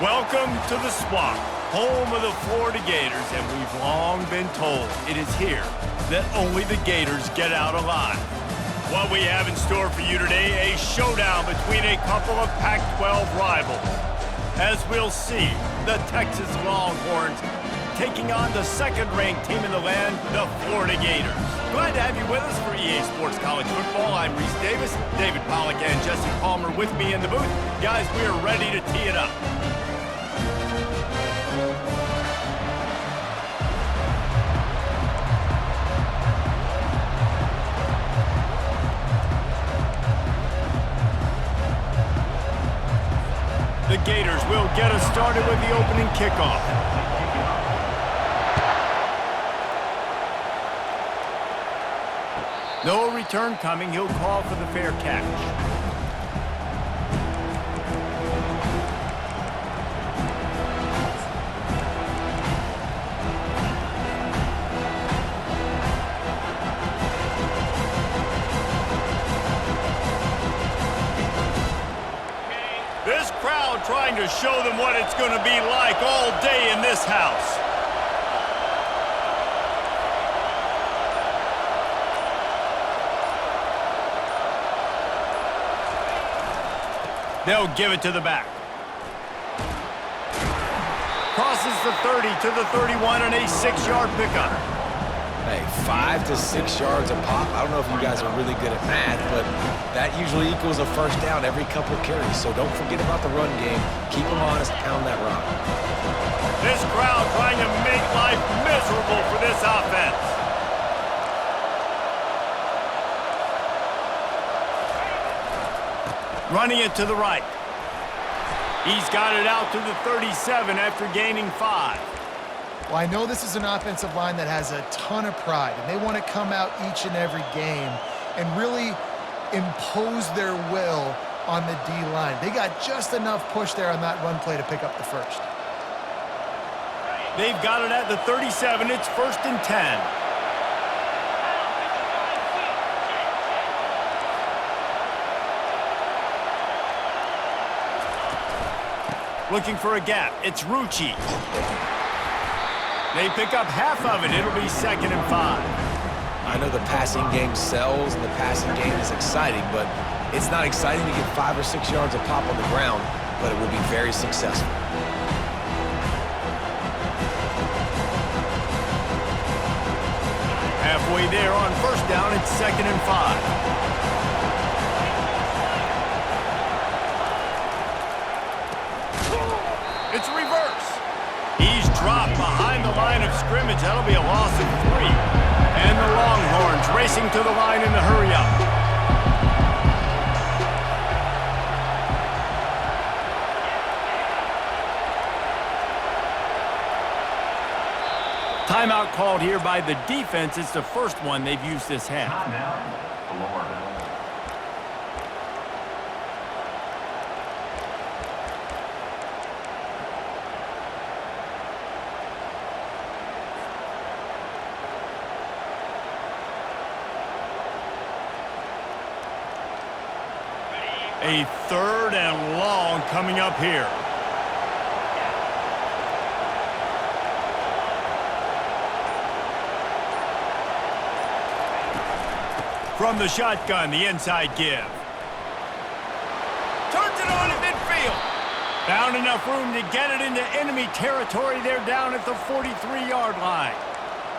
Welcome to the swamp, home of the Florida Gators, and we've long been told it is here that only the Gators get out alive. What we have in store for you today, a showdown between a couple of Pac-12 rivals. As we'll see, the Texas Longhorns taking on the second-ranked team in the land, the Florida Gators. Glad to have you with us for EA Sports College Football. I'm Reese Davis, David Pollack, and Jesse Palmer with me in the booth. Guys, we are ready to tee it up. The Gators will get us started with the opening kickoff. No return coming. He'll call for the fair catch. This crowd trying to show them what it's going to be like all day in this house. They'll give it to the back. Crosses the 30 to the 31 on a 6-yard pickup. Hey, 5 to 6 yards a pop. I don't know if you guys are really good at math, but that usually equals a first down every couple of carries. So don't forget about the run game. Keep them honest, pound that rock. This crowd trying to make life miserable for this offense. Running it to the right. He's got it out to the 37 after gaining 5. Well, I know this is an offensive line that has a ton of pride, and they want to come out each and every game and really impose their will on the D-line. They got just enough push there on that run play to pick up the first. They've got it at the 37. It's 1st and 10. Looking for a gap. It's Rucci. They pick up half of it. It'll be 2nd and 5. I know the passing game sells and the passing game is exciting, but it's not exciting to get 5 or 6 yards a pop on the ground, but it will be very successful. Halfway there on 1st down, it's 2nd and 5. It's reverse. He's dropped behind the line of scrimmage. That'll be a loss of 3. And the Longhorns racing to the line in the hurry-up. Timeout called here by the defense. It's the first one they've used this half. A 3rd and long coming up here. From the shotgun, the inside give. Turns it on at midfield. Found enough room to get it into enemy territory. They're down at the 43-yard line.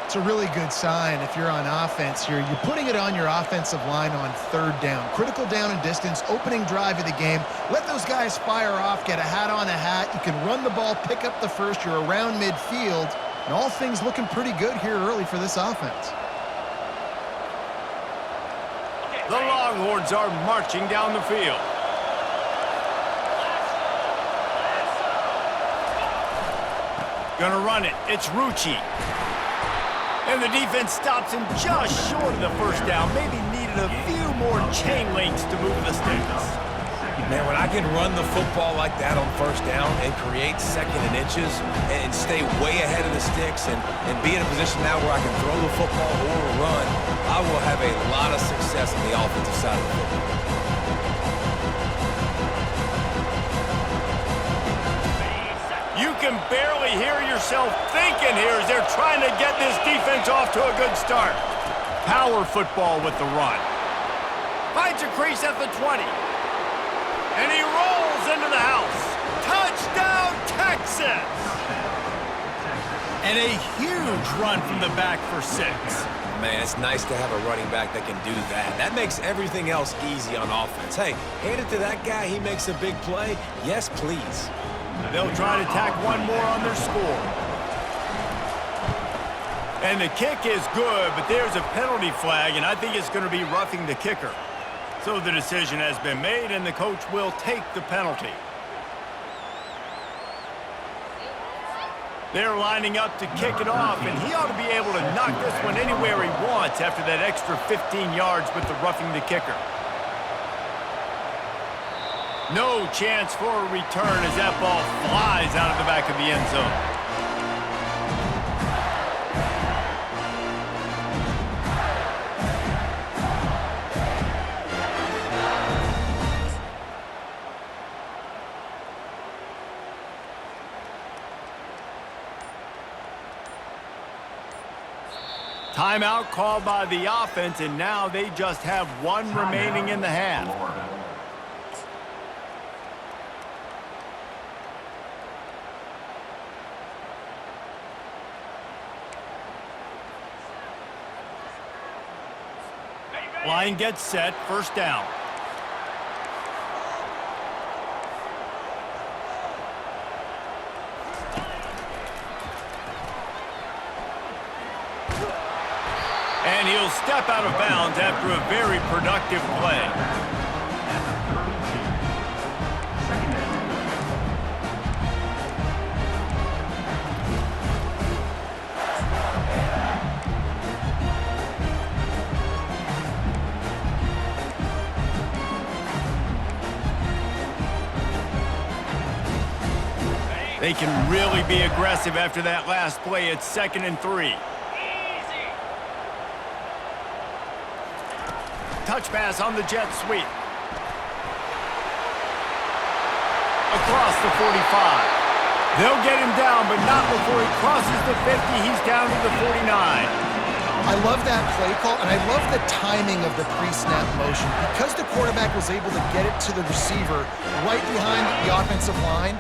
It's a really good sign if you're on offense here. You're putting it on your offensive line on 3rd down. Critical down and distance, opening drive of the game. Let those guys fire off, get a hat on a hat. You can run the ball, pick up the first. You're around midfield. And all things looking pretty good here early for this offense. The Longhorns are marching down the field. Gonna run it. It's Rucci. And the defense stops him just short of the first down. Maybe needed a few more chain links to move the sticks. Man, when I can run the football like that on 1st down and create 2nd and inches and stay way ahead of the sticks and be in a position now where I can throw the football or run, I will have a lot of success on the offensive side of the football. can barely hear yourself thinking here as they're trying to get this defense off to a good start. Power football with the run. Finds a crease at the 20. And he rolls into the house. Touchdown, Texas! And a huge run from the back for 6. Man, it's nice to have a running back that can do that. That makes everything else easy on offense. Hey, hand it to that guy. He makes a big play. Yes, please. They'll try to tack one more on their score. And the kick is good, but there's a penalty flag, and I think it's going to be roughing the kicker. So the decision has been made, and the coach will take the penalty. They're lining up to kick it off, and he ought to be able to knock this one anywhere he wants after that extra 15 yards with the roughing the kicker. No chance for a return as that ball flies out of the back of the end zone. Timeout called by the offense, and now they just have one remaining in the half. Line gets set, first down. And he'll step out of bounds after a very productive play. They can really be aggressive after that last play. It's 2nd and 3. Touch pass on the jet sweep. Across the 45. They'll get him down, but not before he crosses the 50. He's down to the 49. I love that play call, and I love the timing of the pre-snap motion. Because the quarterback was able to get it to the receiver right behind the offensive line,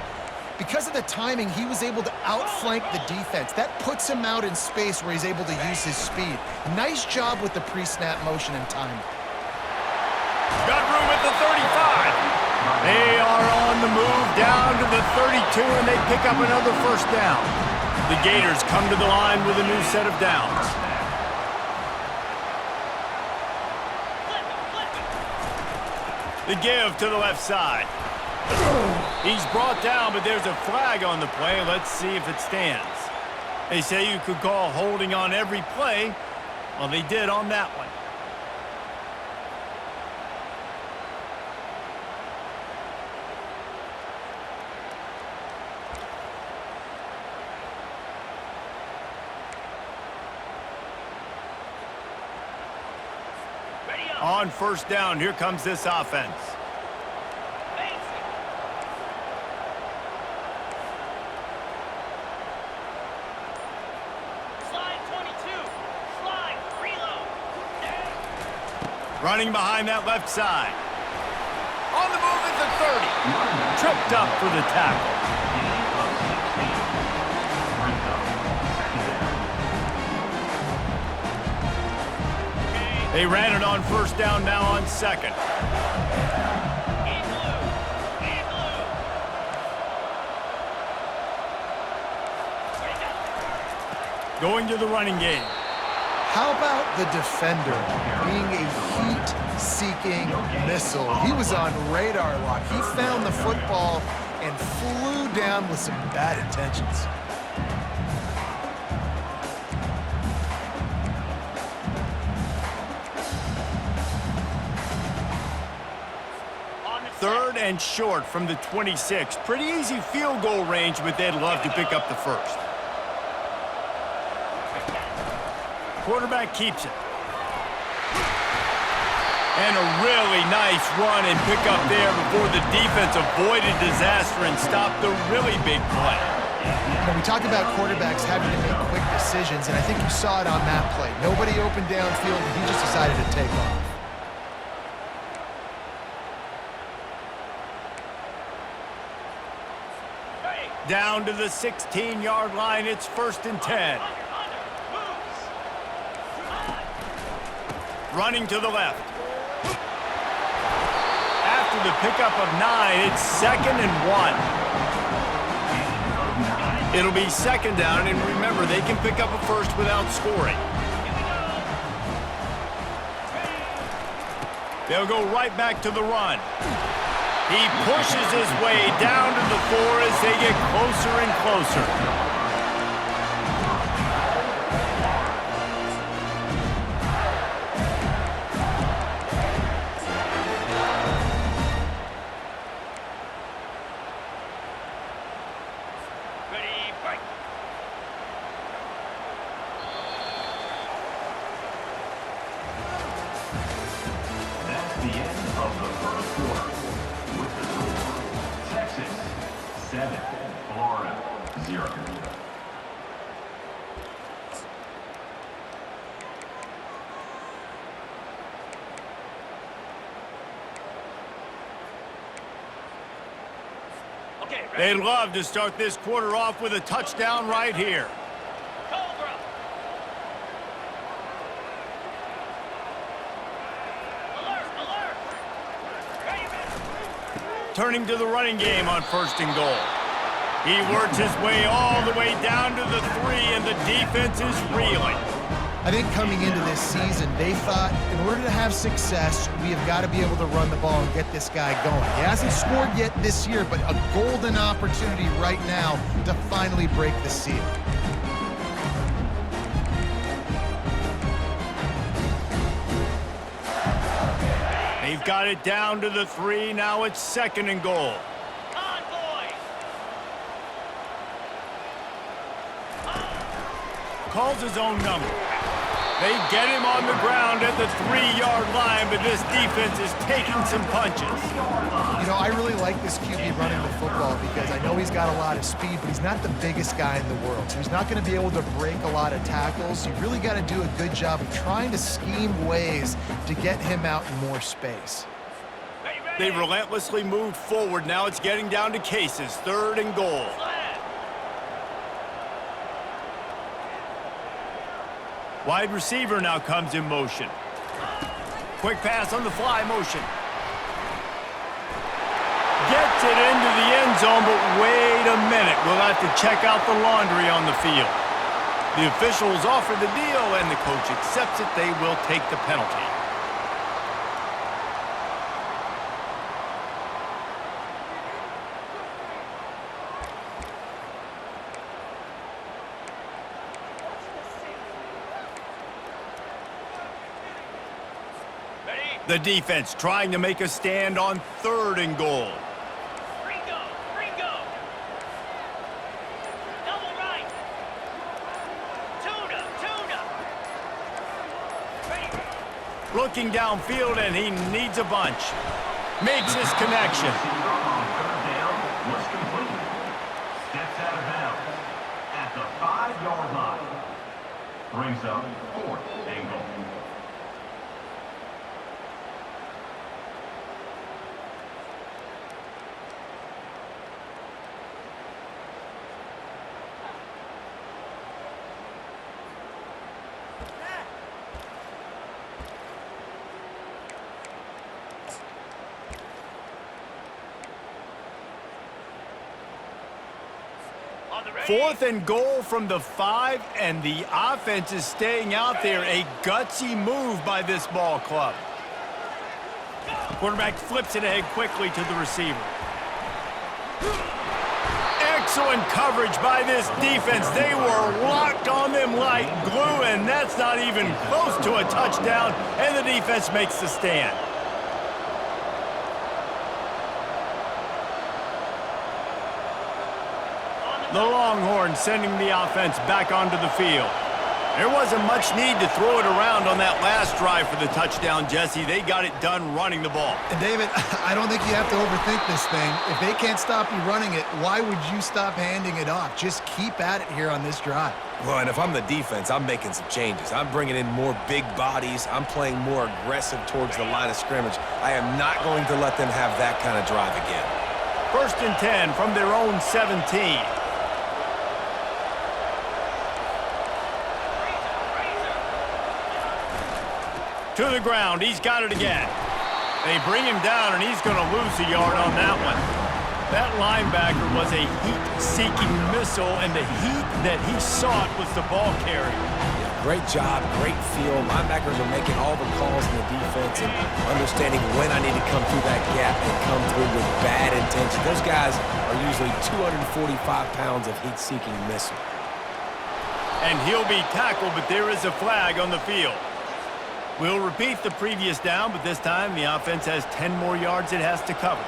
because of the timing, he was able to outflank the defense. That puts him out in space where he's able to use his speed. Nice job with the pre-snap motion and timing. Got room at the 35. They are on the move down to the 32, and they pick up another first down. The Gators come to the line with a new set of downs. The give to the left side. He's brought down, but there's a flag on the play. Let's see if it stands. They say you could call holding on every play. Well, they did on that one. On first down, here comes this offense. Slide 22. Slide. Reload. Running behind that left side. On the move at the 30. Tripped up for the tackle. They ran it on first down, now on 2nd. Going to the running game. How about the defender being a heat-seeking missile? He was on radar lock. He found the football and flew down with some bad intentions. Third and short from the 26. Pretty easy field goal range, but they'd love to pick up the first. Quarterback keeps it. And a really nice run and pick up there before the defense avoided disaster and stopped the really big play. You know, we talk about quarterbacks having to make quick decisions, and I think you saw it on that play. Nobody open downfield, and he just decided to take off. Down to the 16-yard line, it's 1st and 10. Running to the left. After the pickup of 9, it's 2nd and 1. It'll be 2nd down, and remember, they can pick up a first without scoring. They'll go right back to the run. He pushes his way down to the 4 as they get closer and closer. That's the end of the first quarter. With the score, Texas 7, Florida 0. Okay, ready? They'd love to start this quarter off with a touchdown right here. Cobra. Alert, alert. Ready, ready. Turning to the running game on 1st and goal. He works his way all the way down to the 3, and the defense is reeling. I think coming into this season, they thought in order to have success, we have got to be able to run the ball and get this guy going. He hasn't scored yet this year, but a golden opportunity right now to finally break the seal. They've got it down to the 3. Now it's 2nd and goal. Convoy. Calls his own number. They get him on the ground at the 3-yard line, but this defense is taking some punches. You know, I really like this QB running the football because I know he's got a lot of speed, but he's not the biggest guy in the world. So he's not going to be able to break a lot of tackles. You really got to do a good job of trying to scheme ways to get him out in more space. Ready, ready. They've relentlessly moved forward. Now it's getting down to cases. 3rd and goal. Flat. Wide receiver now comes in motion. Quick pass on the fly motion. Gets it into the end zone, but wait a minute. We'll have to check out the laundry on the field. The officials offer the deal, and the coach accepts it. They will take the penalty. The defense trying to make a stand on 3rd and goal. Ringo, Ringo. Double right. Tuna, tuna. Ready. Looking downfield, and he needs a bunch. Makes his connection. Receiver on 3rd down was complete. Steps out of bounds at the 5-yard line. Brings up 4th and goal. On the ready. 4th and goal from the 5, and the offense is staying out there. A gutsy move by this ball club. Quarterback flips it ahead quickly to the receiver. Excellent coverage by this defense. They were locked on them like glue, and that's not even close to a touchdown, and the defense makes the stand. The Longhorns sending the offense back onto the field. There wasn't much need to throw it around on that last drive for the touchdown, Jesse. They got it done running the ball. And David, I don't think you have to overthink this thing. If they can't stop you running it, why would you stop handing it off? Just keep at it here on this drive. Well, and if I'm the defense, I'm making some changes. I'm bringing in more big bodies. I'm playing more aggressive towards the line of scrimmage. I am not going to let them have that kind of drive again. 1st and 10 from their own 17. To the ground. He's got it again. They bring him down, and he's going to lose a yard on that one. That linebacker was a heat-seeking missile, and the heat that he sought was the ball carrier. Yeah, great job, great feel. Linebackers are making all the calls in the defense and understanding when I need to come through that gap and come through with bad intention. Those guys are usually 245 pounds of heat-seeking missile. And he'll be tackled, but there is a flag on the field. We'll repeat the previous down, but this time the offense has 10 more yards it has to cover.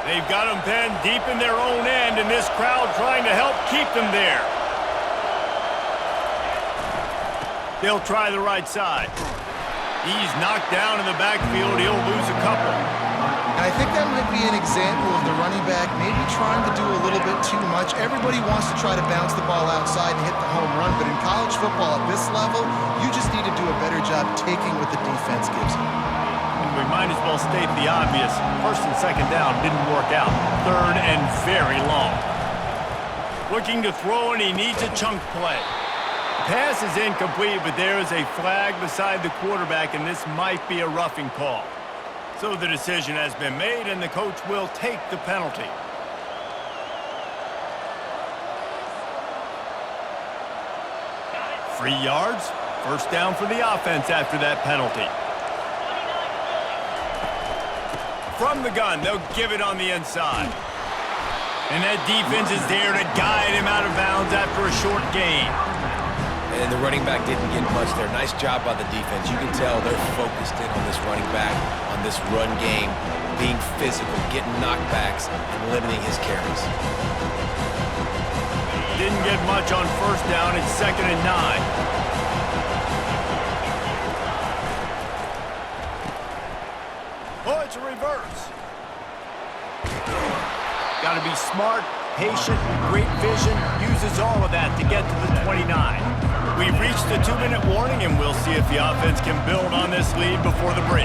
They've got them pinned deep in their own end, and this crowd trying to help keep them there. They'll try the right side. He's knocked down in the backfield. He'll lose a couple. I think that might be an example of the running back maybe trying to do a little bit too much. Everybody wants to try to bounce the ball outside and hit the home run, but in college football at this level, you just need to do a better job taking what the defense gives you. And we might as well state the obvious. 1st and 2nd down didn't work out. 3rd and very long. Looking to throw, and he needs a chunk play. Pass is incomplete, but there is a flag beside the quarterback, and this might be a roughing call. So the decision has been made, and the coach will take the penalty. Free yards. 1st down for the offense after that penalty. From the gun, they'll give it on the inside. And that defense is there to guide him out of bounds after a short gain. And the running back didn't get much there. Nice job by the defense. You can tell they're focused in on this running back, on this run game, being physical, getting knockbacks, and limiting his carries. Didn't get much on 1st down. It's 2nd and 9. Oh, it's a reverse. Got to be smart, patient, great vision. Uses all of that to get to the 29. We've reached the 2-minute warning, and we'll see if the offense can build on this lead before the break.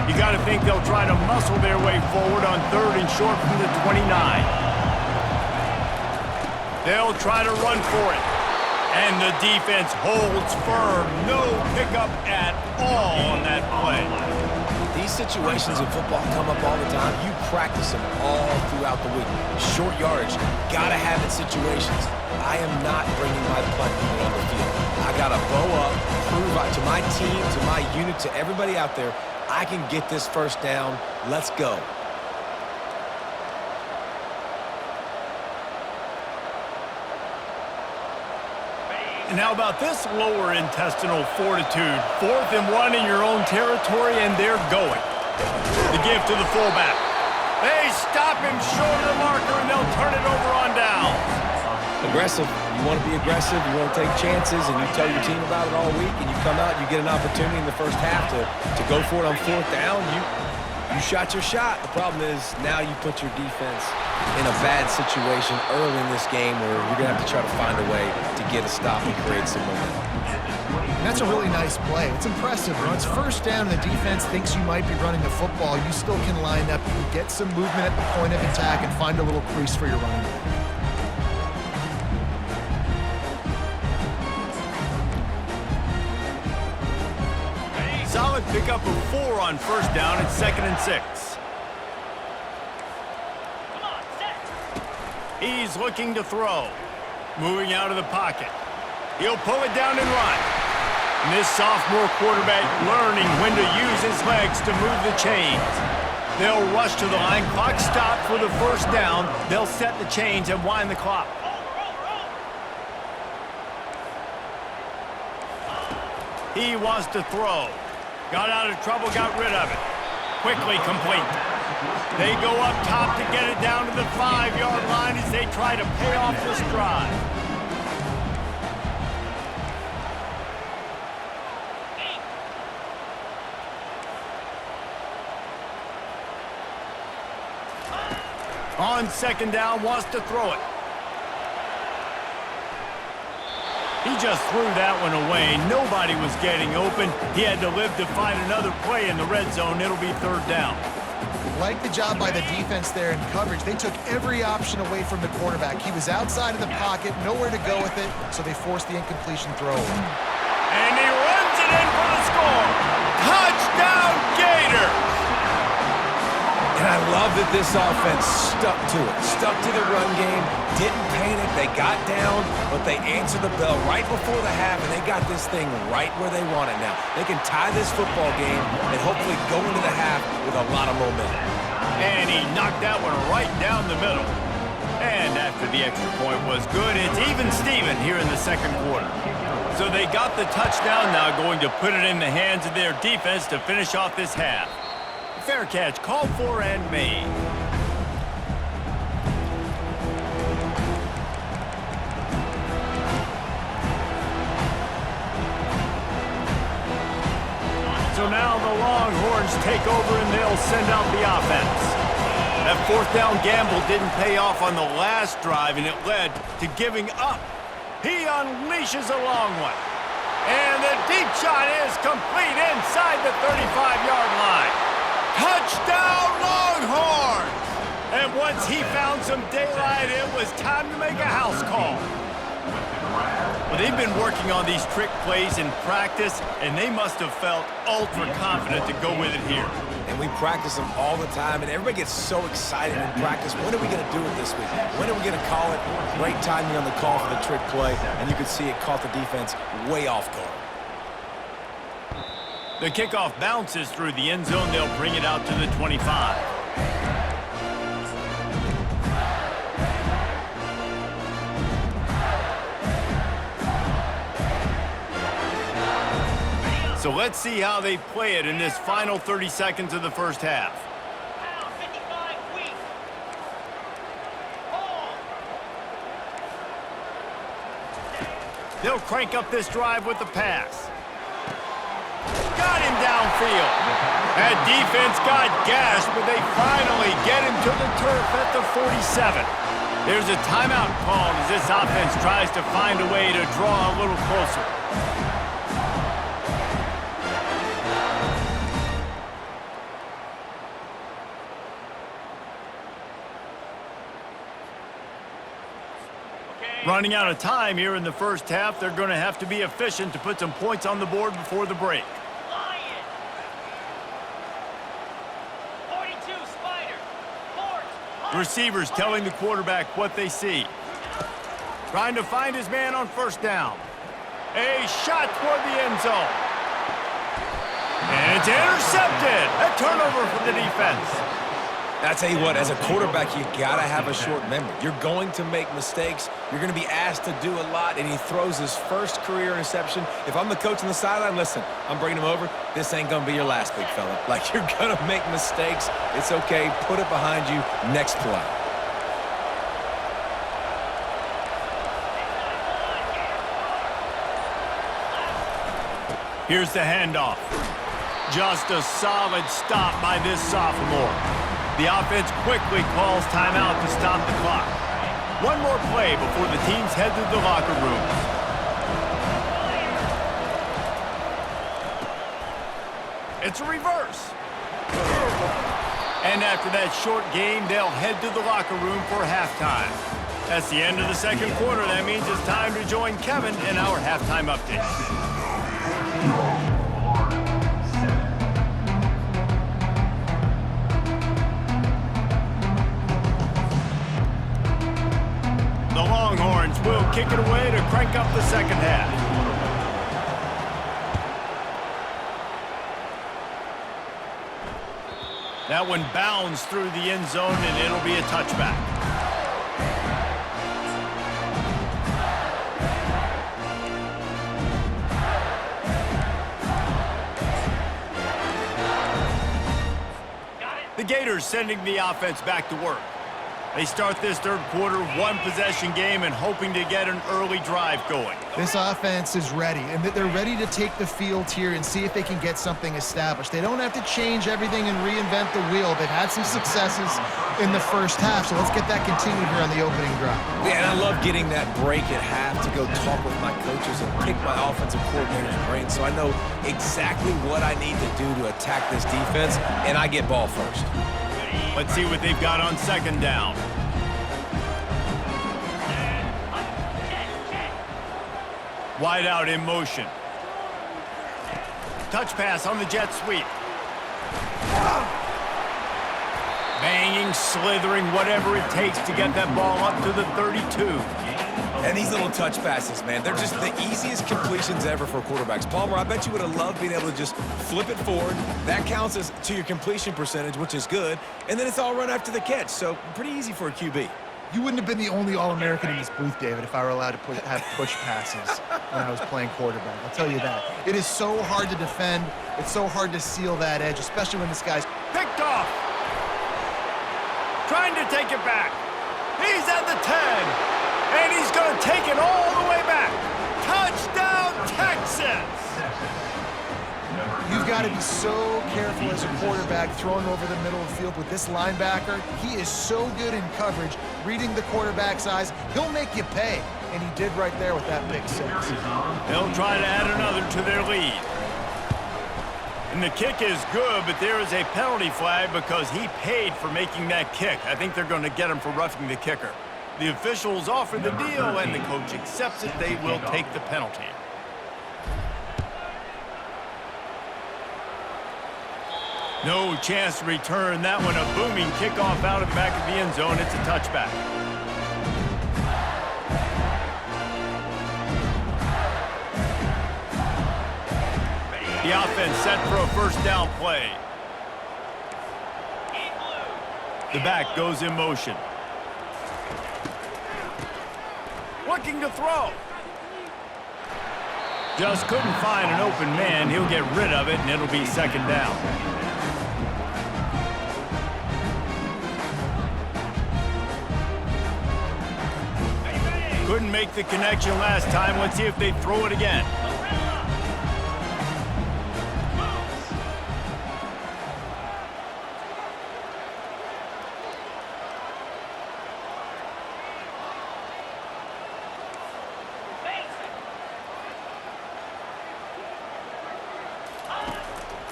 You got to think they'll try to muscle their way forward on 3rd and short from the 29. They'll try to run for it. And the defense holds firm. No pickup at all on that play. These situations in football come up all the time. You practice them all throughout the week. Short yardage, gotta have it situations. I am not bringing my punt unit on the field. I gotta bow up, prove to my team, to my unit, to everybody out there, I can get this 1st down. Let's go. And how about this lower intestinal fortitude? 4th and 1 in your own territory, and they're going. The give to the fullback. They stop him short of the marker, and they'll turn it over on down. Aggressive. You want to be aggressive. You want to take chances, and you tell your team about it all week, and you come out, you get an opportunity in the 1st half to go for it on 4th down. You shot your shot. The problem is now you put your defense in a bad situation early in this game where you're going to have to try to find a way to get a stop and create some momentum. And that's a really nice play. It's impressive. When it's 1st down and the defense thinks you might be running the football, you still can line up. You can get some movement at the point of attack and find a little crease for your running back. Solid pickup of 4 on 1st down. It's 2nd and 6. Come on, set. He's looking to throw. Moving out of the pocket. He'll pull it down and run. And this sophomore quarterback learning when to use his legs to move the chains. They'll rush to the line. Clock stopped for the first down. They'll set the chains and wind the clock. He wants to throw. Got out of trouble, got rid of it. Quickly complete. They go up top to get it down to the 5-yard line as they try to pay off this drive. On second down, wants to throw it. He just threw that one away. Nobody was getting open. He had to live to find another play in the red zone. It'll be third down. Like the job by the defense there in coverage. They took every option away from the quarterback. He was outside of the pocket, nowhere to go with it, so they forced the incompletion throw. And he runs it in for the score. Touchdown, Gators! And I love that this offense stuck to it, stuck to the run game, didn't panic, they got down, but they answered the bell right before the half, and they got this thing right where they want it now. They can tie this football game and hopefully go into the half with a lot of momentum. And he knocked that one right down the middle. And after the extra point was good, it's even Steven here in the second quarter. So they got the touchdown, now going to put it in the hands of their defense to finish off this half. Fair catch, called for and made. So now the Longhorns take over and they'll send out the offense. That fourth down gamble didn't pay off on the last drive and it led to giving up. He unleashes a long one. And the deep shot is complete inside the 35-yard line. Touchdown, Longhorns! And once he found some daylight, it was time to make a house call. Well, they've been working on these trick plays in practice, and they must have felt ultra confident to go with it here. And we practice them all the time, and everybody gets so excited in practice. When are we going to do it this week? When are we going to call it? Great timing on the call for the trick play, and you can see it caught the defense way off guard. The kickoff bounces through the end zone. They'll bring it out to the 25. So let's see how they play it in this final 30 seconds of the first half. 55 weak. They'll crank up this drive with the pass. Got him downfield. That defense got gashed, but they finally get him to the turf at the 47. There's a timeout called as this offense tries to find a way to draw a little closer. Running out of time here in the first half, they're going to have to be efficient to put some points on the board before the break. Lion. 42 Spider. Fort. Receivers telling the quarterback what they see. Trying to find his man on first down. A shot toward the end zone. And it's intercepted. A turnover for the defense. I tell you what, as a quarterback, you gotta have a short memory. You're going to make mistakes. You're going to be asked to do a lot, and he throws his first career interception. If I'm the coach on the sideline, listen, I'm bringing him over. This ain't going to be your last, big fella. Like, you're going to make mistakes. It's okay. Put it behind you. Next play. Here's the handoff. Just a solid stop by this sophomore. The offense quickly calls timeout to stop the clock. One more play before the teams head to the locker rooms. It's a reverse. And after that short game, they'll head to the locker room for halftime. That's the end of the second quarter. That means it's time to join Kevin in our halftime update. The Longhorns will kick it away to crank up the second half. That one bounds through the end zone, and it'll be a touchback. The Gators sending the offense back to work. They start this third quarter, one-possession game, and hoping to get an early drive going. This offense is ready, and they're ready to take the field here and see if they can get something established. They don't have to change everything and reinvent the wheel. They've had some successes in the first half, so let's get that continued here on the opening drive. Yeah, and I love getting that break at half to go talk with my coaches and pick my offensive coordinator's brain so I know exactly what I need to do to attack this defense, and I get ball first. Let's see what they've got on second down. Wide out in motion. Touch pass on the jet sweep. Banging, slithering, whatever it takes to get that ball up to the 32. And these little touch passes, man, they're just the easiest completions ever for quarterbacks. Palmer, I bet you would have loved being able to just flip it forward. That counts as to your completion percentage, which is good. And then it's all run after the catch, so pretty easy for a QB. You wouldn't have been the only All-American in this booth, David, if I were allowed to have push passes when I was playing quarterback. I'll tell you that. It is so hard to defend. It's so hard to seal that edge, especially when this guy's Picked off. Trying to take it back. He's at the 10. And he's going to take it all the way back. Touchdown, Texas! You've got to be so careful as a quarterback throwing over the middle of the field with this linebacker. He is so good in coverage, reading the quarterback's eyes. He'll make you pay, and he did right there with that pick six. They'll try to add another to their lead. And the kick is good, but there is a penalty flag because he paid for making that kick. I think they're going to get him for roughing the kicker. The officials offer the deal, and the coach accepts it. They will take the penalty. No chance to return that one. A booming kickoff out of the back of the end zone. It's a touchback. The offense set for a first down play. The back goes in motion. Looking to throw. Just couldn't find an open man. He'll get rid of it, and it'll be second down. Couldn't make the connection last time. Let's see if they throw it again.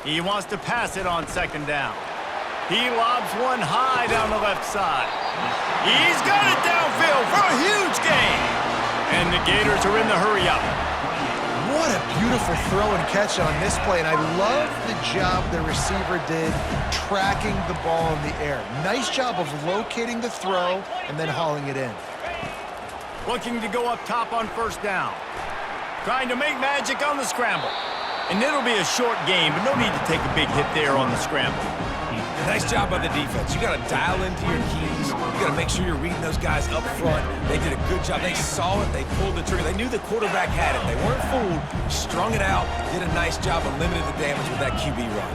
He wants to pass it on second down. He lobs one high down the left side. He's got it downfield for a huge gain. And the Gators are in the hurry up. What a beautiful throw and catch on this play. And I love the job the receiver did tracking the ball in the air. Nice job of locating the throw and then hauling it in. Looking to go up top on first down. Trying to make magic on the scramble. And it'll be a short game, but no need to take a big hit there on the scramble. Nice job by the defense. You got to dial into your keys. You got to make sure you're reading those guys up front. They did a good job. They saw it. They pulled the trigger. They knew the quarterback had it. They weren't fooled. Strung it out. Did a nice job of limiting the damage with that QB run.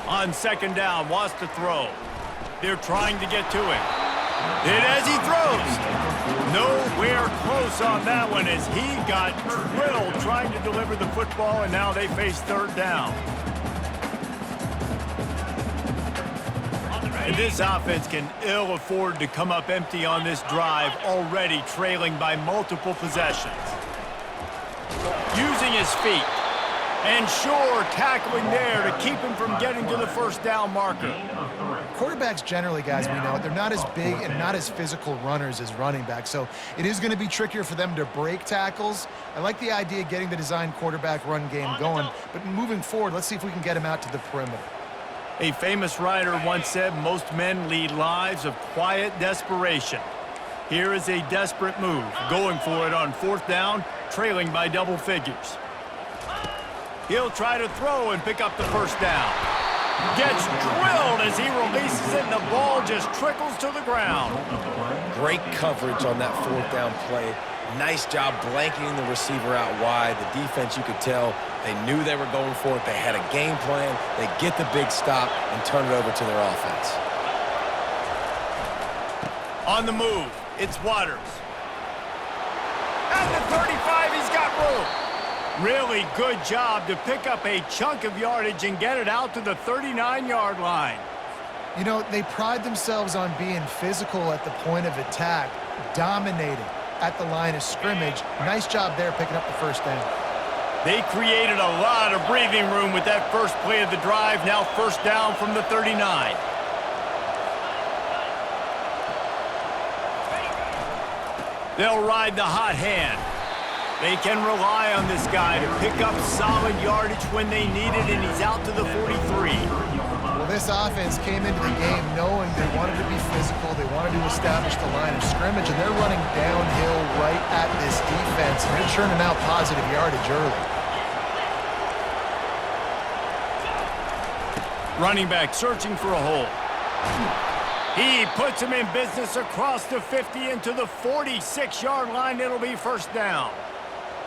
On second down, wants to throw. They're trying to get to him. And as he throws, nowhere close on that one as he got drilled trying to deliver the football, and now they face third down. And this offense can ill afford to come up empty on this drive, already trailing by multiple possessions. Using his feet. And sure, tackling there to keep him from getting to the first down marker. Quarterbacks generally, guys, we know, they're not as big and not as physical runners as running backs, so it is going to be trickier for them to break tackles. I like the idea of getting the design quarterback run game going, but moving forward, let's see if we can get him out to the perimeter. A famous writer once said, most men lead lives of quiet desperation. Here is a desperate move, going for it on fourth down, trailing by double figures. He'll try to throw and pick up the first down. Gets drilled as he releases it, and the ball just trickles to the ground. Great coverage on that fourth down play. Nice job blanketing the receiver out wide. The defense, you could tell, they knew they were going for it. They had a game plan. They get the big stop and turn it over to their offense. On the move, it's Waters. At the 35, he's got room. Really good job to pick up a chunk of yardage and get it out to the 39-yard line. You know, they pride themselves on being physical at the point of attack, dominating at the line of scrimmage. Nice job there picking up the first down. They created a lot of breathing room with that first play of the drive. Now first down from the 39. They'll ride the hot hand. They can rely on this guy to pick up solid yardage when they need it, and he's out to the 43. Well, this offense came into the game knowing they wanted to be physical, they wanted to establish the line of scrimmage, and they're running downhill right at this defense, and they're churning out positive yardage early. Running back searching for a hole. He puts him in business across the 50 into the 46-yard line. It'll be first down.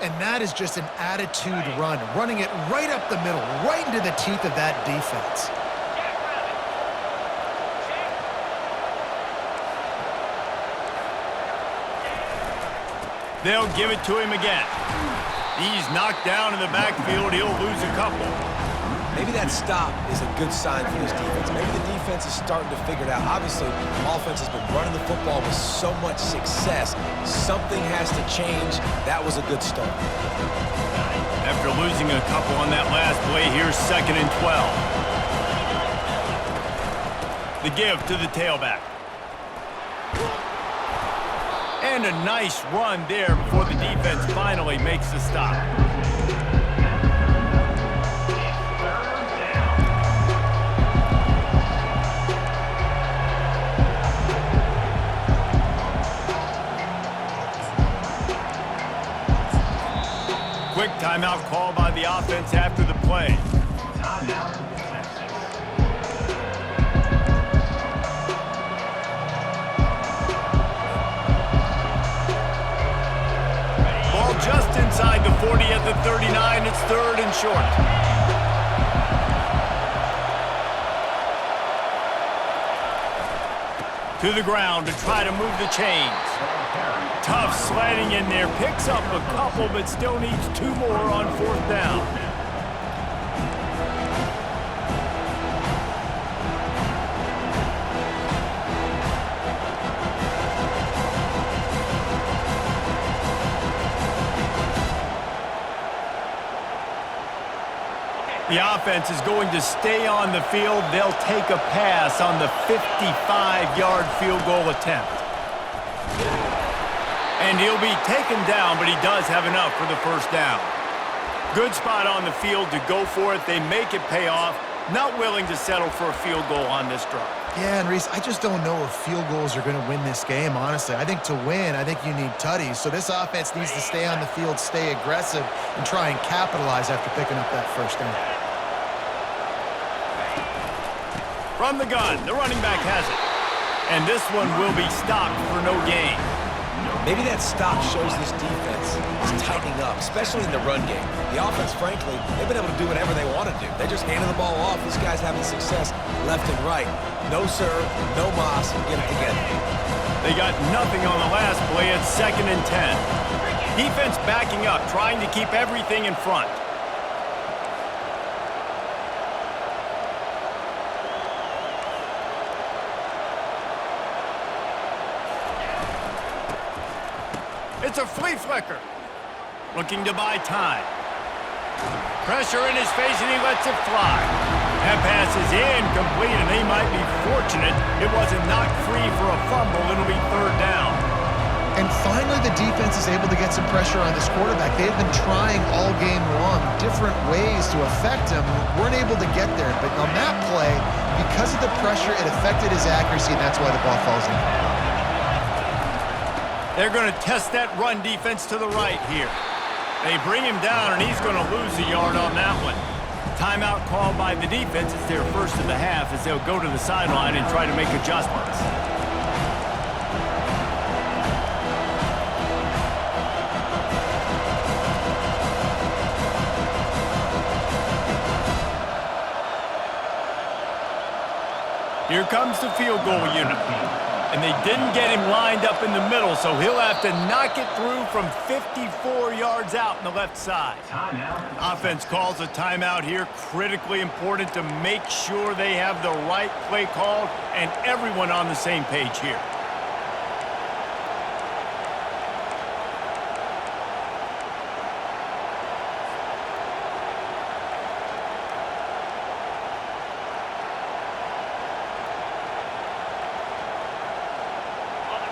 And that is just an attitude run, running it right up the middle, right into the teeth of that defense. They'll give it to him again. He's knocked down in the backfield. He'll lose a couple. Maybe that stop is a good sign for this defense. Maybe the defense is starting to figure it out. Obviously, offense has been running the football with so much success. Something has to change. That was a good start. After losing a couple on that last play, here's 2nd and 12. The give to the tailback. And a nice run there before the defense finally makes the stop. Quick timeout call by the offense after the play. Ball just inside the 40 at the 39. It's 3rd and short. To the ground to try to move the chains. Tough sledding in there, picks up a couple, but still needs 2 more on 4th down. The offense is going to stay on the field. They'll take a pass on the 55-yard field goal attempt. And he'll be taken down, but he does have enough for the first down. Good spot on the field to go for it. They make it pay off. Not willing to settle for a field goal on this drive. Yeah, and Reese, I just don't know if field goals are going to win this game, honestly. I think to win, I think you need tutties. So this offense needs to stay on the field, stay aggressive, and try and capitalize after picking up that first down. From the gun, the running back has it. And this one will be stopped for no gain. Maybe that stop shows this defense is tightening up, especially in the run game. The offense, frankly, they've been able to do whatever they want to do. They're just handing the ball off. These guys having success left and right. No serve, no moss, get it together. They got nothing on the last play at 2nd and 10. Defense backing up, trying to keep everything in front. It's a flea flicker. Looking to buy time. Pressure in his face, and he lets it fly. That pass is incomplete, and they might be fortunate it wasn't knocked free for a fumble. It'll be 3rd down. And finally, the defense is able to get some pressure on this quarterback. They've been trying all game long different ways to affect him. Weren't able to get there. But on that play, because of the pressure, it affected his accuracy, and that's why the ball falls in. They're going to test that run defense to the right here. They bring him down, and he's going to lose a yard on that one. Timeout called by the defense. It's their first of the half as they'll go to the sideline and try to make adjustments. Here comes the field goal unit. And they didn't get him lined up in the middle, so he'll have to knock it through from 54 yards out on the left side. Offense calls a timeout here. Critically important to make sure they have the right play called and everyone on the same page here.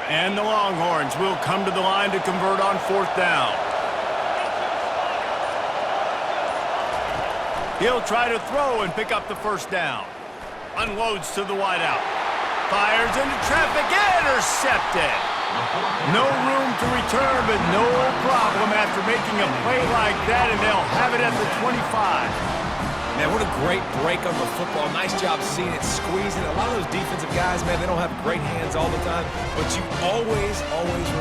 And the Longhorns will come to the line to convert on fourth down. He'll try to throw and pick up the first down. Unloads to the wideout. Fires into traffic, intercepted. No room to return, but no problem after making a play like that, and they'll have it at the 25. Man, what a great break on the football. Nice job seeing it, squeezing. A lot of those defensive guys, man, they don't have great hands all the time, but you always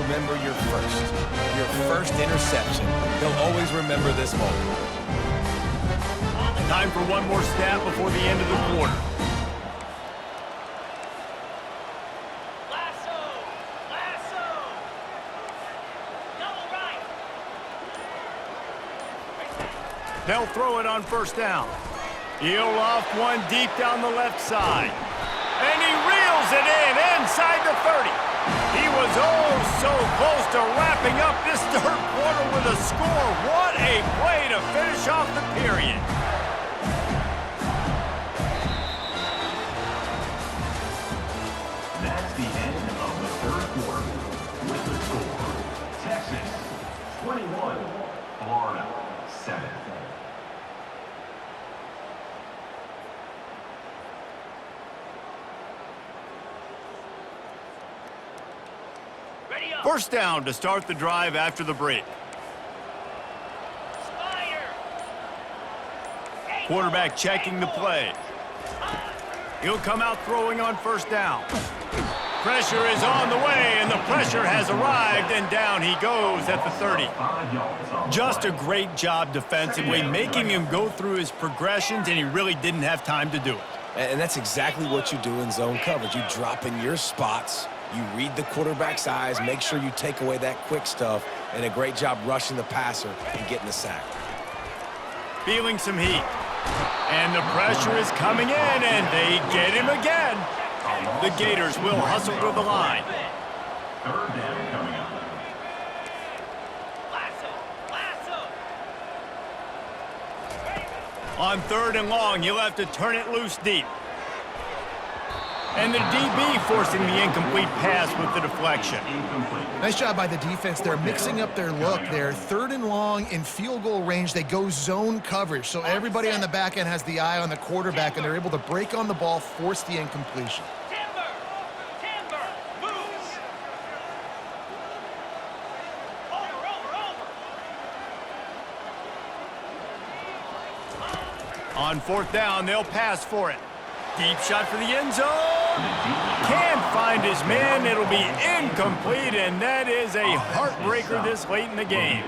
remember your first interception. They'll always remember this moment. Time for one more snap before the end of the quarter. Lasso. Double right. They'll throw it on first down. He'll off one deep down the left side. And he reels it in inside the 30. He was so close to wrapping up this third quarter with a score. What a play to finish off the period. That's the end of the third quarter. With the score, Texas 21, Florida 7. Ready up. First down to start the drive after the break. Spider. Quarterback checking the play. He'll come out throwing on first down. Pressure is on the way, and the pressure has arrived, and down he goes at the 30. Just a great job defensively, making him go through his progressions, and he really didn't have time to do it. And that's exactly what you do in zone coverage. You drop in your spots, you read the quarterback's eyes, make sure you take away that quick stuff, and a great job rushing the passer and getting the sack. Feeling some heat. And the pressure is coming in, and they get him again. The Gators will hustle to the line. Third down coming up. Lasso. On third and long, you'll have to turn it loose deep. And the DB forcing the incomplete pass with the deflection. Nice job by the defense. They're mixing up their look there. Third and long in field goal range. They go zone coverage. So everybody on the back end has the eye on the quarterback, and they're able to break on the ball, force the incompletion. Timber. Moves. Over. On fourth down, they'll pass for it. Deep shot for the end zone. Can't find his man. It'll be incomplete, and that is a heartbreaker this late in the game.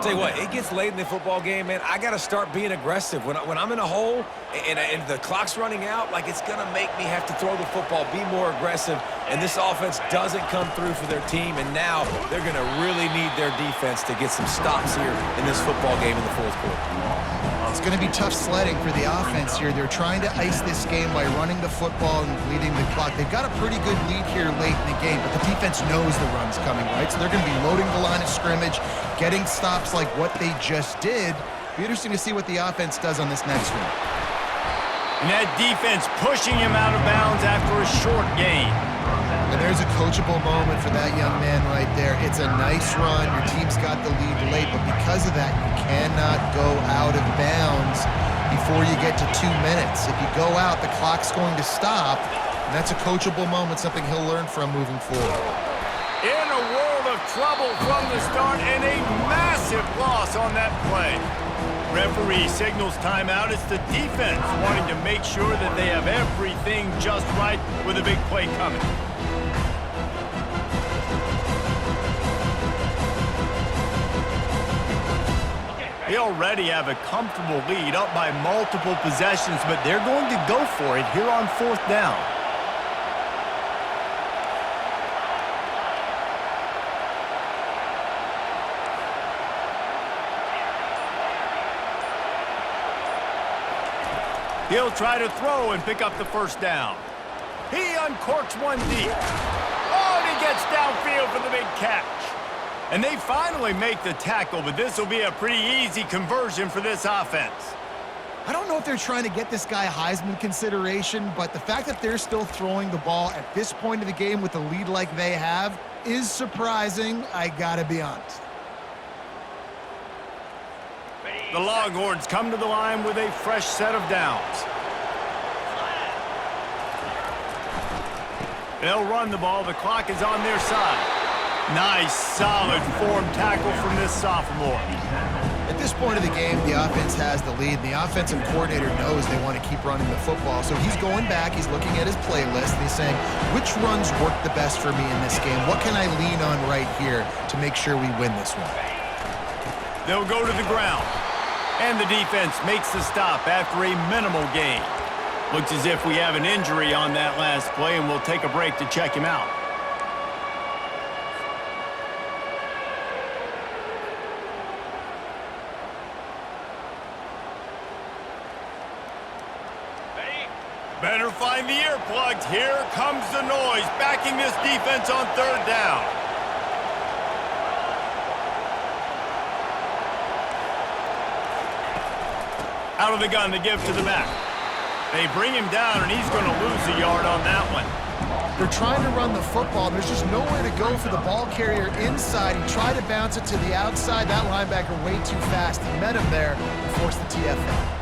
Tell you what, it gets late in the football game, man. I got to start being aggressive. When I'm in a hole and the clock's running out, like, it's going to make me have to throw the football, be more aggressive, and this offense doesn't come through for their team, and now they're going to really need their defense to get some stops here in this football game in the fourth quarter. It's going to be tough sledding for the offense here. They're trying to ice this game by running the football and bleeding the clock. They've got a pretty good lead here late in the game, but the defense knows the run's coming, right? So they're going to be loading the line of scrimmage, getting stops like what they just did. Be interesting to see what the offense does on this next one. And that defense pushing him out of bounds after a short gain. And there's a coachable moment for that young man right there. It's a nice run. Your team's got the lead late, but because of that, you cannot go out of bounds before you get to 2 minutes. If you go out, the clock's going to stop, and that's a coachable moment, something he'll learn from moving forward. In a world of trouble from the start and a massive loss on that play. Referee signals timeout. It's the defense wanting to make sure that they have everything just right with a big play coming. They already have a comfortable lead up by multiple possessions, but they're going to go for it here on 4th down. He'll try to throw and pick up the 1st down. He uncorks one deep. Oh, and he gets downfield for the big catch. And they finally make the tackle, but this will be a pretty easy conversion for this offense. I don't know if they're trying to get this guy Heisman consideration, but the fact that they're still throwing the ball at this point of the game with a lead like they have is surprising, I gotta be honest. The Longhorns come to the line with a fresh set of downs. They'll run the ball. The clock is on their side. Nice, solid form tackle from this sophomore. At this point of the game, the offense has the lead. The offensive coordinator knows they want to keep running the football, so he's going back, he's looking at his playlist, and he's saying, which runs work the best for me in this game? What can I lean on right here to make sure we win this one? They'll go to the ground, and the defense makes the stop after a minimal gain. Looks as if we have an injury on that last play, and we'll take a break to check him out. Better find the earplugs. Here comes the noise, backing this defense on 3rd down. Out of the gun to give to the back. They bring him down, and he's going to lose a yard on that one. They're trying to run the football. There's just nowhere to go for the ball carrier inside. He tried to bounce it to the outside. That linebacker way too fast. He met him there and forced the TFL.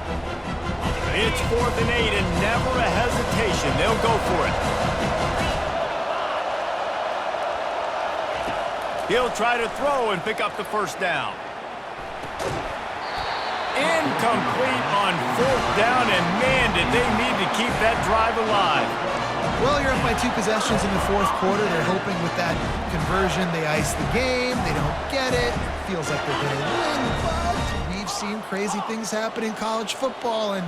It's 4th and 8, and never a hesitation. They'll go for it. He'll try to throw and pick up the 1st down. Incomplete on 4th down, and man, did they need to keep that drive alive. Well, you're up by 2 possessions in the 4th quarter. They're hoping with that conversion they ice the game. They don't get it. Feels like they're going to win, but we've seen crazy things happen in college football, and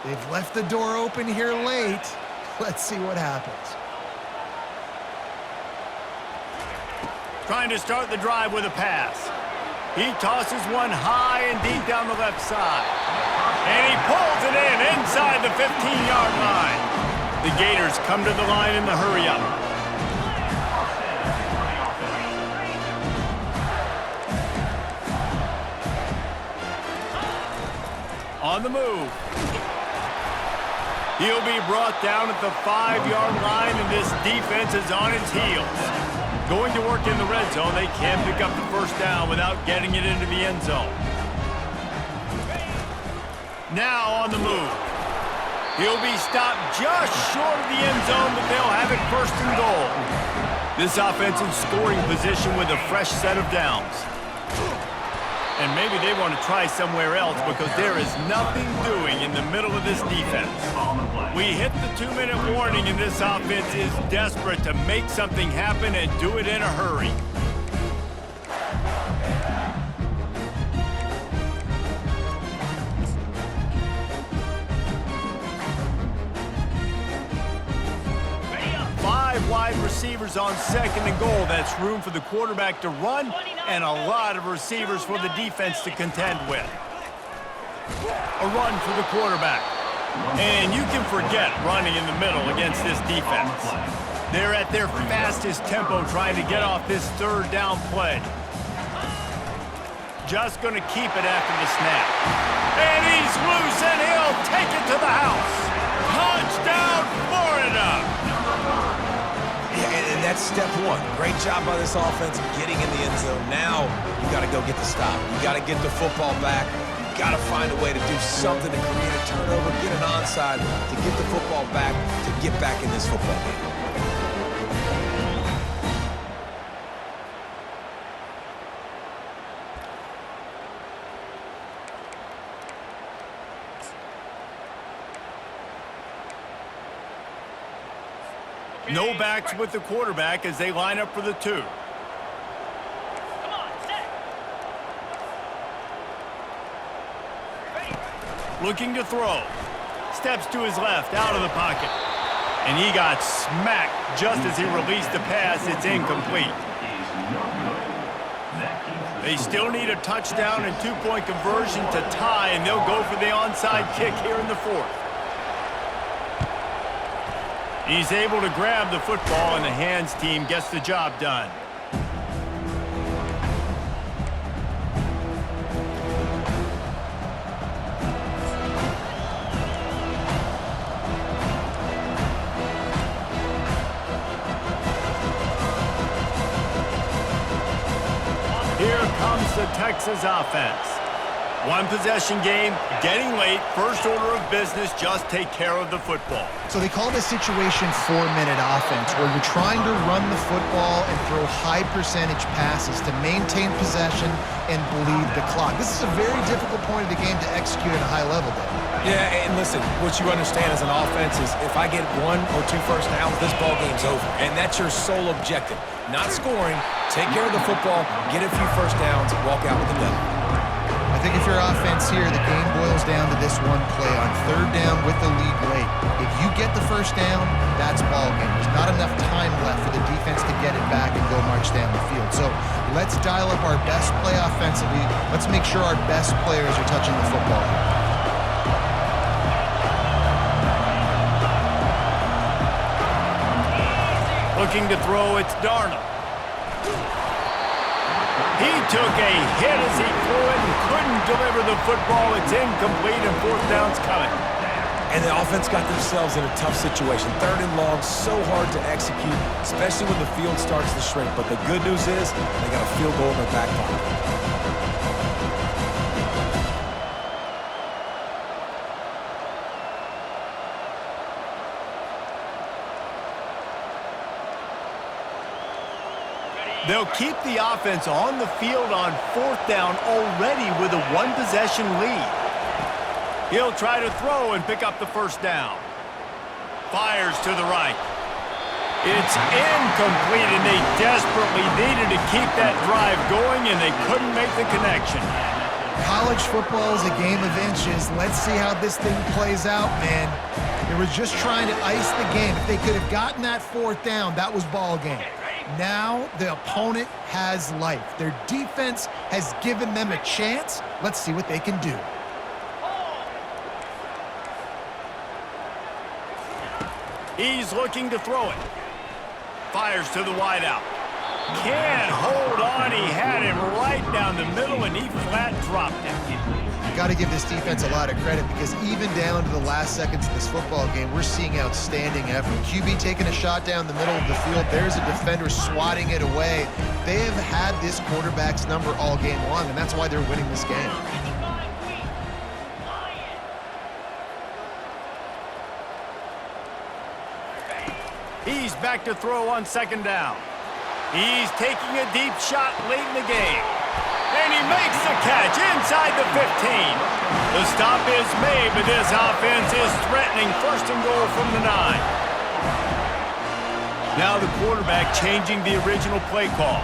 they've left the door open here late. Let's see what happens. Trying to start the drive with a pass. He tosses one high and deep down the left side. And he pulls it in inside the 15-yard line. The Gators come to the line in the hurry-up. On the move. He'll be brought down at the 5-yard line, and this defense is on its heels. Going to work in the red zone, they can't pick up the 1st down without getting it into the end zone. Now on the move. He'll be stopped just short of the end zone, but they'll have it 1st and goal. This offense in scoring position with a fresh set of downs. And maybe they want to try somewhere else because there is nothing doing in the middle of this defense. We hit the 2-minute warning, and this offense is desperate to make something happen and do it in a hurry. Wide receivers on 2nd and goal. That's room for the quarterback to run and a lot of receivers for the defense to contend with. A run for the quarterback. And you can forget running in the middle against this defense. They're at their fastest tempo trying to get off this 3rd down play. Just going to keep it after the snap. And he's loose, and he'll take it to the house. Touchdown, Florida! And that's step 1. Great job by this offense getting in the end zone. Now you got to go get the stop. You got to get the football back. You got to find a way to do something to create a turnover, get an onside, to get the football back, to get back in this football game. No backs with the quarterback as they line up for the 2. Come on, set. Ready. Looking to throw. Steps to his left, out of the pocket. And he got smacked just as he released the pass. It's incomplete. They still need a touchdown and 2-point conversion to tie, and they'll go for the onside kick here in the 4th. He's able to grab the football, and the hands team gets the job done. Here comes the Texas offense. One possession game, getting late, first order of business, just take care of the football. So they call this situation 4-minute offense, where you're trying to run the football and throw high percentage passes to maintain possession and bleed the clock. This is a very difficult point of the game to execute at a high level, Dave. Yeah, and listen, what you understand as an offense is if I get 1 or 2 first downs, this ball game's over. And that's your sole objective. Not scoring, take care of the football, get a few first downs, walk out with the dub. I think if your offense here, the game boils down to this one play on 3rd down with the lead late. If you get the first down, that's ball game. There's not enough time left for the defense to get it back and go march down the field. So let's dial up our best play offensively. Let's make sure our best players are touching the football here. Looking to throw, it's Darnold. He took a hit as he threw it and couldn't deliver the football. It's incomplete and 4th down's coming. And the offense got themselves in a tough situation. 3rd and long, so hard to execute, especially when the field starts to shrink. But the good news is they got a field goal in their back pocket. They'll keep the offense on the field on 4th down already with a 1-possession lead. He'll try to throw and pick up the first down. Fires to the right. It's incomplete, and they desperately needed to keep that drive going, and they couldn't make the connection. College football is a game of inches. Let's see how this thing plays out, man. They were just trying to ice the game. If they could have gotten that 4th down, that was ball game. Now the opponent has life. Their defense has given them a chance. Let's see what they can do. He's looking to throw it. Fires to the wideout. Can't hold on. He had him right down the middle, and he flat dropped it. Got to give this defense a lot of credit because even down to the last seconds of this football game, we're seeing outstanding effort. QB taking a shot down the middle of the field. There's a defender swatting it away. They have had this quarterback's number all game long, and that's why they're winning this game. He's back to throw on 2nd down. He's taking a deep shot late in the game. And he makes the catch inside the 15. The stop is made, but this offense is threatening 1st and goal from the 9. Now the quarterback changing the original play call.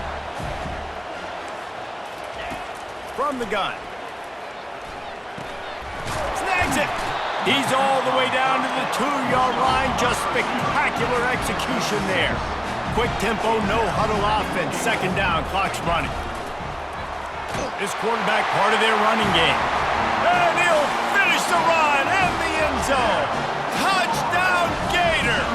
From the gun. Snags it. He's all the way down to the 2-yard line. Just spectacular execution there. Quick tempo, no huddle offense. 2nd down, clock's running. This quarterback part of their running game. And he'll finish the run in the end zone. Touchdown, Gators!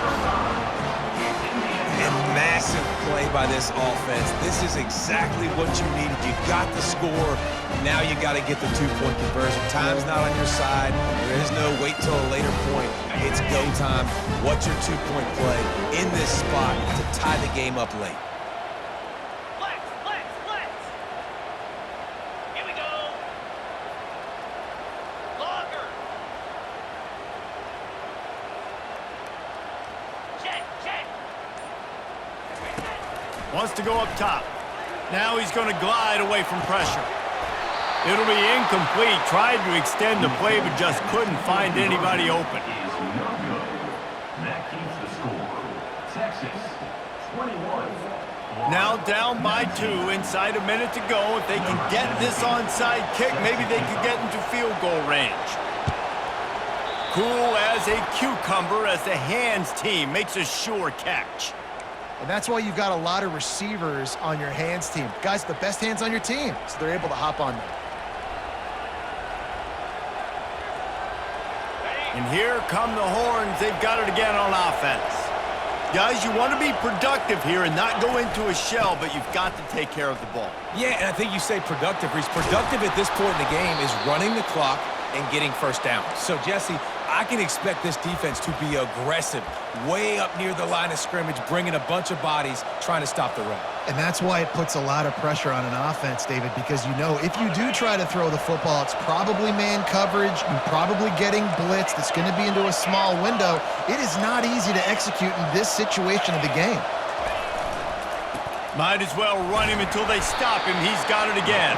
And massive play by this offense. This is exactly what you needed. You got the score. Now you got to get the 2-point conversion. Time's not on your side. There is no wait till a later point. It's go time. What's your 2-point play in this spot to tie the game up late? Here we go. Longer. Check. Wants to go up top. Now he's going to glide away from pressure. It'll be incomplete. Tried to extend the play, but just couldn't find anybody open. Is no good. That keeps the score. Texas Now down by 2, inside a minute to go. If they can get this onside kick, maybe they could get into field goal range. Cool as a cucumber as the hands team makes a sure catch. And that's why you've got a lot of receivers on your hands team. Guys, the best hands on your team, so they're able to hop on them. And here come the horns. They've got it again on offense. Guys, you want to be productive here and not go into a shell, but you've got to take care of the ball. Yeah, and I think you say productive, Reese. Productive at this point in the game is running the clock and getting first down. So, Jesse, I can expect this defense to be aggressive, way up near the line of scrimmage, bringing a bunch of bodies, trying to stop the run. And that's why it puts a lot of pressure on an offense, David, because you know if you do try to throw the football, it's probably man coverage, you're probably getting blitzed, it's going to be into a small window. It is not easy to execute in this situation of the game. Might as well run him until they stop him. He's got it again.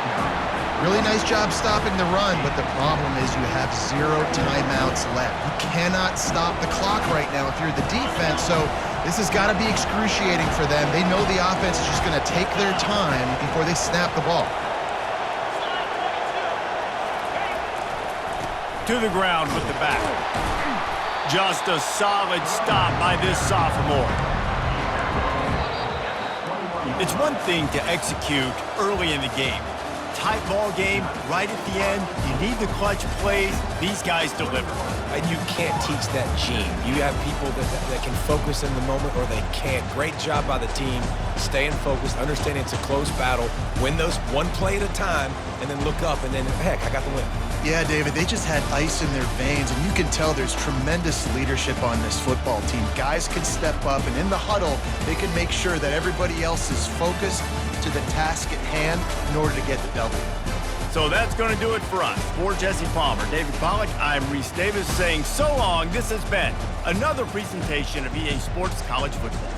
Really nice job stopping the run, but the problem is you have 0 timeouts left. You cannot stop the clock right now if you're the defense, so this has got to be excruciating for them. They know the offense is just going to take their time before they snap the ball. To the ground with the back. Just a solid stop by this sophomore. It's one thing to execute early in the game. Tight ball game, right at the end, you need the clutch plays. These guys deliver. And you can't teach that gene. You have people that can focus in the moment or they can't. Great job by the team, staying focused, understanding it's a close battle, win those one play at a time, and then look up, and then, heck, I got the win. Yeah, David, they just had ice in their veins, and you can tell there's tremendous leadership on this football team. Guys can step up, and in the huddle, they can make sure that everybody else is focused to the task at hand in order to get the W. So that's going to do it for us. For Jesse Palmer, David Pollack, I'm Reese Davis saying so long. This has been another presentation of EA Sports College Football.